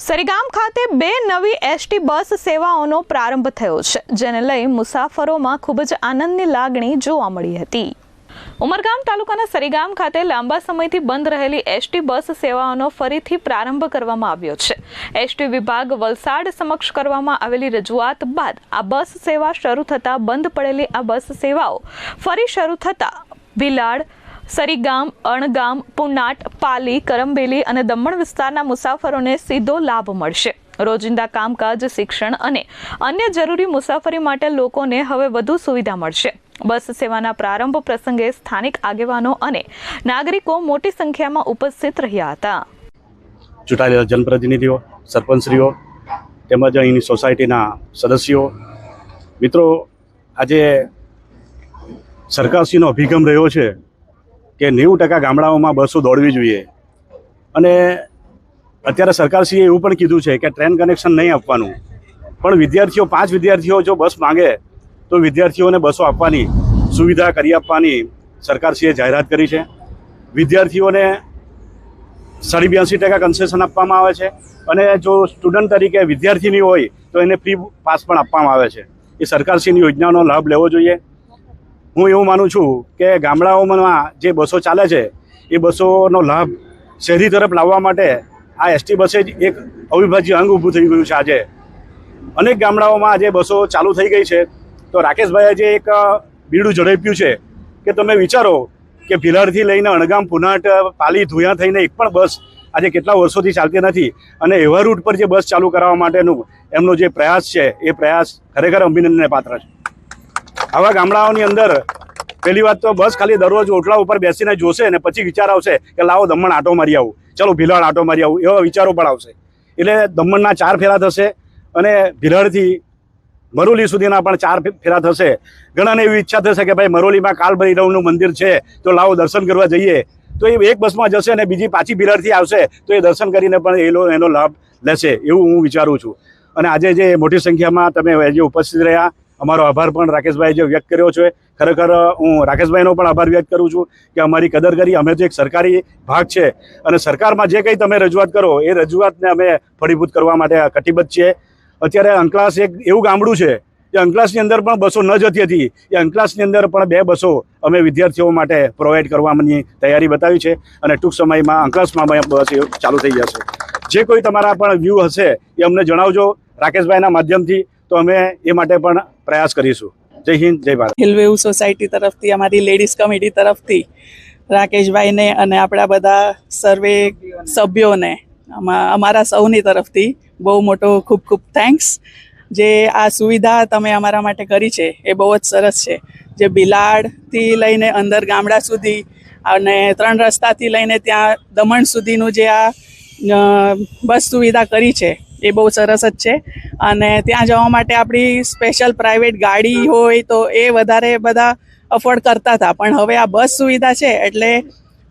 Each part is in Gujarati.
સરીગામ ખાતે બે નવી એસટી બસ સેવાઓનો પ્રારંભ થયો છે, જેને લઈ મુસાફરોમાં ખૂબ જ આનંદની લાગણી જોવા મળી હતી। ઉમરગામ તાલુકાના સરીગામ ખાતે લાંબા સમયથી બંધ રહેલી એસટી બસ સેવાઓનો ફરીથી પ્રારંભ કરવામાં આવ્યો છે। એસટી વિભાગ વલસાડ સમક્ષ કરવામાં આવેલી રજૂઆત બાદ આ બસ સેવા શરૂ થતાં બંધ પડેલી આ બસ સેવાઓ ફરી શરૂ થતાં ભીલાડ, સરીગામ, અણગામ, પુનાટ, પાલી, કરંબેલી અને દમણ વિસ્તારના મુસાફરોને સીધો લાભ મળશે। રોજિંદા કામકાજ, શિક્ષણ અને અન્ય જરૂરી મુસાફરી માટે લોકોને હવે વધુ સુવિધા મળશે। બસ સેવાના પ્રારંભ પ્રસંગે સ્થાનિક આગેવાનો અને નાગરિકો મોટી સંખ્યામાં ઉપસ્થિત રહ્યા હતા। ચૂંટાયેલા જનપ્રતિનિધિઓ, સરપંચશ્રીઓ તેમજ અહીંની સોસાયટીના સદસ્યો, મિત્રો, આજે સરકારશ્રીનો અભિગમ રહ્યો છે કે 90% ગામડાઓમાં બસો દોડવી જોઈએ અને અત્યારે સરકારશ્રીએ એવું પણ કીધું છે કે ટ્રેન કનેક્શન નહીં આપવાનું, પણ વિદ્યાર્થીઓ 5 વિદ્યાર્થીઓ જો બસ માંગે તો વિદ્યાર્થીઓને બસો આપવાની સુવિધા કરી આપવાની સરકારશ્રીએ જાહેરાત કરી છે। વિદ્યાર્થીઓને 82% કન્સેશન આપવામાં આવે છે અને જો સ્ટુડન્ટ તરીકે વિદ્યાર્થીની હોય તો એને ફ્રી પાસ પણ આપવામાં આવે છે। એ સરકારશ્રીની યોજનાનો લાભ લેવો જોઈએ। હું એવું માનું છું કે ગામડાઓમાં જે બસો ચાલે છે એ બસોનો લાભ શહેરી તરફ લાવવા માટે આ એસટી બસે જ એક અવિભાજ્ય અંગ ઊભું થઈ ગયું છે। આજે અનેક ગામડાઓમાં આજે બસો ચાલુ થઈ ગઈ છે, તો રાકેશભાઈએ જે એક બીડું ઝડપ્યું છે કે તમે વિચારો કે ભીલાડથી લઈને અણગામ, પુનાટ, પાલી, ધુયા થઈને એક પણ બસ આજે કેટલા વર્ષોથી ચાલતી નથી અને એવા રૂટ પર જે બસ ચાલુ કરાવવા માટેનું એમનો જે પ્રયાસ છે એ પ્રયાસ ખરેખર અભિનંદનને પાત્ર છે। આવા ગામડાઓની અંદર પહેલી વાત તો બસ ખાલી દરરોજ ઓટલા ઉપર બેસીને જોશે અને પછી વિચાર આવશે કે લાવો દમણ આટો મારી આવું, ચલો ભીલાડ આટો મારી આવું, એવા વિચારો પણ આવશે। એટલે દમણના 4 ફેરા થશે અને ભીલાડથી મરોલી સુધીના પણ 4 ફેરા થશે। ઘણાને એવી ઈચ્છા થશે કે ભાઈ મરોલીમાં કાલભૈરવનું મંદિર છે તો લાવો દર્શન કરવા જઈએ, તો એ એક બસમાં જશે અને બીજી પાછી ભીલાડથી આવશે તો એ દર્શન કરીને પણ એનો લાભ લેશે, એવું હું વિચારું છું। અને આજે જે મોટી સંખ્યામાં તમે જે ઉપસ્થિત રહ્યા, અમારો આભાર પણ રાકેશભાઈ જે વ્યક્ત કર્યો છે, ખરેખર હું રાકેશભાઈનો પણ આભાર વ્યક્ત કરું છું કે અમારી કદર કરી। અમે તો એક સરકારી ભાગ છે અને સરકારમાં જે કંઈ તમે રજૂઆત કરો એ રજૂઆતને અમે ફળીભૂત કરવા માટે કટિબદ્ધ છીએ। અત્યારે અંકલાસ એક એવું ગામડું છે કે અંકલાસની અંદર પણ બસો ન જતી હતી, એ અંકલાસની અંદર પણ 2 બસો અમે વિદ્યાર્થીઓ માટે પ્રોવાઈડ કરવાની તૈયારી બતાવી છે અને ટૂંક સમયમાં અંકલાસમાં બસ ચાલુ થઈ જશે। જે કોઈ તમારા પણ વ્યૂ હશે એ અમને જણાવજો રાકેશભાઈના માધ્યમથી, તો અમે એ માટે પણ પ્રયાસ કરીશું। જય હિન્દ, જય ભારત। હિલવેવ સોસાયટી તરફથી, અમારી લેડીઝ કમિટી તરફથી રાકેશભાઈને અને આપણા બધા સર્વે સભ્યોને અમારા સૌની તરફથી બહુ મોટો ખૂબ ખૂબ થેન્ક્સ। જે આ સુવિધા તમે અમારા માટે કરી છે એ બહુ જ સરસ છે। જે ભીલાડથી લઈને અંદર ગામડા સુધી અને 3 રસ્તાથી લઈને ત્યાં દમણ સુધીનું જે આ બસ સુવિધા કરી છે એ બહુ સરસ જ છે। અને ત્યાં જવા માટે આપણી સ્પેશિયલ પ્રાઇવેટ ગાડી હોય તો એ વધારે બધા અફોર્ડ કરતા હતા, પણ હવે આ બસ સુવિધા છે એટલે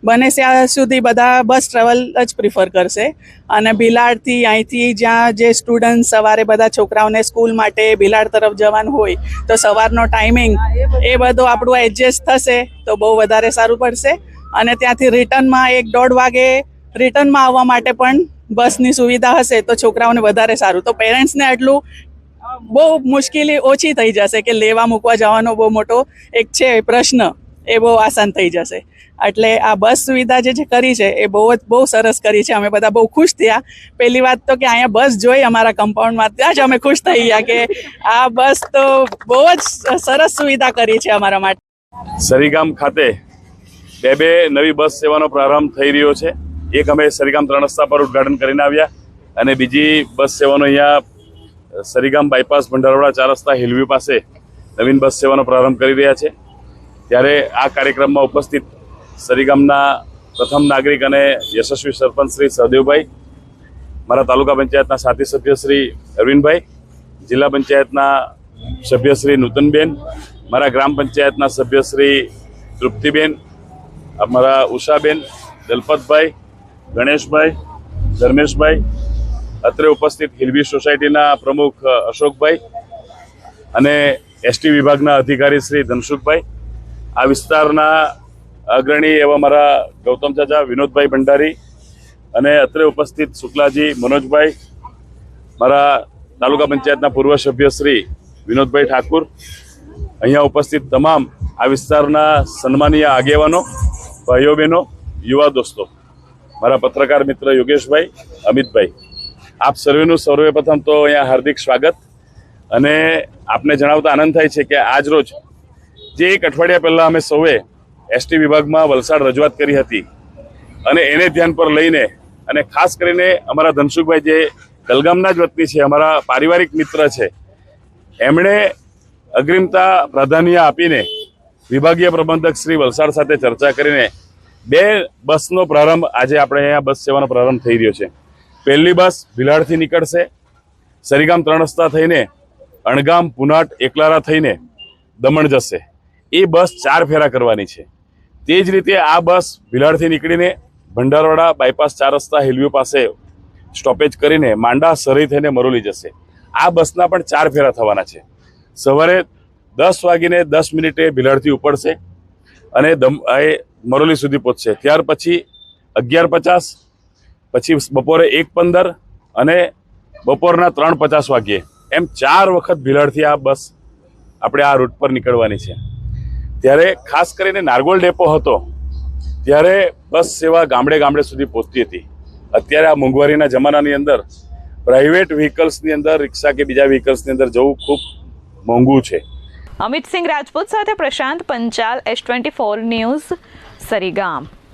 બને ત્યાં સુધી બધા બસ ટ્રાવેલ જ પ્રિફર કરશે। અને ભીલાડથી અહીંથી જ્યાં જે સ્ટુડન્ટ સવારે બધા છોકરાઓને સ્કૂલ માટે ભીલાડ તરફ જવાનું હોય તો સવારનો ટાઈમિંગ એ બધું આપણું એડજસ્ટ થશે તો બહુ વધારે સારું પડશે। અને ત્યાંથી રિટર્નમાં 1-1.5 વાગે રિટર્નમાં આવવા માટે પણ બસની સુવિધા હશે તો છોકરાઓને વધારે સારું, તો પેરેન્ટ્સને આટલું બહુ મુશ્કેલી ઓછી થઈ જશે કે લેવા મૂકવા જવાનો બહુ મોટો એક છે પ્રશ્ન, એ બહુ આસાન થઈ જશે। એટલે આ બસ સુવિધા જે કરી છે એ બહુ સરસ કરી છે। અમે બધા બહુ ખુશ થયા। પહેલી વાત તો કે અહીંયા બસ જોઈ અમારા કમ્પાઉન્ડમાં, ત્યાં જ અમે ખુશ થઈ ગયા કે આ બસ તો બહુ જ સરસ સુવિધા કરી છે અમારા માટે। સરીગામ ખાતે બે નવી બસ સેવાનો પ્રારંભ થઈ રહ્યો છે। એક અમે સરીગામ 3 રસ્તા પર ઉદ્ઘાટન કરીને આવ્યા અને બીજી બસ સેવાનો અહીંયા સરીગામ બાયપાસ ભંડારવાડા 4 રસ્તા હિલવ્યુ પાસે નવીન બસ સેવાનો પ્રારંભ કરી રહ્યા છે। ત્યારે આ કાર્યક્રમમાં ઉપસ્થિત સરીગામના પ્રથમ નાગરિક અને યશસ્વી સરપંચ શ્રી સહદેવભાઈ, મારા તાલુકા પંચાયતના સાથી સભ્ય શ્રી અરવિંદભાઈ, જિલ્લા પંચાયતના સભ્ય શ્રી નૂતનબેન, મારા ગ્રામ પંચાયતના સભ્ય શ્રી તૃપ્તિબેન, અમારા ઉષાબેન, દલપતભાઈ, ગણેશભાઈ, ધર્મેશભાઈ, અત્રે ઉપસ્થિત હિલવી સોસાયટીના પ્રમુખ અશોકભાઈ અને એસટી વિભાગના અધિકારી શ્રી ધનસુખભાઈ, આ વિસ્તારના અગ્રણી એવા મારા ગૌતમ ચાચા, વિનોદભાઈ ભંડારી અને અત્રે ઉપસ્થિત શુક્લાજી, મનોજભાઈ, મારા તાલુકા પંચાયતના પૂર્વ સભ્ય શ્રી વિનોદભાઈ ઠાકુર, અહીંયા ઉપસ્થિત તમામ આ વિસ્તારના સન્માનીય આગેવાનો, ભાઈઓ બહેનો, યુવા દોસ્તો, મારા પત્રકાર મિત્ર યોગેશભાઈ, અમિતભાઈ, આપ સર્વેનું સર્વપ્રથમ તો અહીંયા હાર્દિક સ્વાગત. અને આપને જણાવતા આનંદ થાય છે કે આજ રોજ જે એક અઠવાડિયા પહેલાં અમે સૌએ એસટી વિભાગમાં વલસાડ રજૂઆત કરી હતી અને એને ધ્યાન પર લઈને અને ખાસ કરીને અમારા ધનસુખભાઈ જે દલગામના જ વતની છે, અમારા પારિવારિક મિત્ર છે, એમણે અગ્રિમતા પ્રાધાન્ય આપીને વિભાગીય પ્રબંધક શ્રી વલસાડ સાથે ચર્ચા કરીને 2 બસનો પ્રારંભ આજે આપણે અહીંયા બસ સેવાનો પ્રારંભ થઈ રહ્યો છે. પહેલી બસ ભીલાડથી નીકળશે, સરીગામ 3 રસ્તા થઈને અણગામ, પુનાટ, એકલારા થઈને દમણ જશે. એ બસ 4 ફેરા કરવાની છે. તે જ રીતે આ બસ ભીલાડથી નીકળીને ભંડારવાડા બાયપાસ 4 રસ્તા હિલવ્યુ પાસે સ્ટોપેજ કરીને માંડા, સરી થઈને મરોલી જશે. આ બસના પણ 4 ફેરા થવાના છે. સવારે 10:10 ભીલાડથી ઉપડશે અને મરોલી સુધી પહોંચશે. ત્યાર પછી 11:50, પછી બપોરે 1:15 અને બપોરના 3:50 વાગ્યે, એમ 4 વખત ભીલાડથી આ બસ આપણે આ રૂટ પર નીકળવાની છે. ત્યારે ખાસ કરીને નારગોલ ડેપો હતો ત્યારે બસ સેવા ગામડે ગામડે સુધી પહોંચતી હતી. અત્યારે આ મોંઘવારીના જમાનાની અંદર પ્રાઇવેટ વ્હીકલ્સની અંદર, રિક્ષા કે બીજા વ્હીકલ્સની અંદર જવું ખૂબ મોંઘું છે. અમિત સિંહ રાજપૂત સાથે પ્રશાંત પંચાલ, S24 ન્યૂઝ, સરીગામ.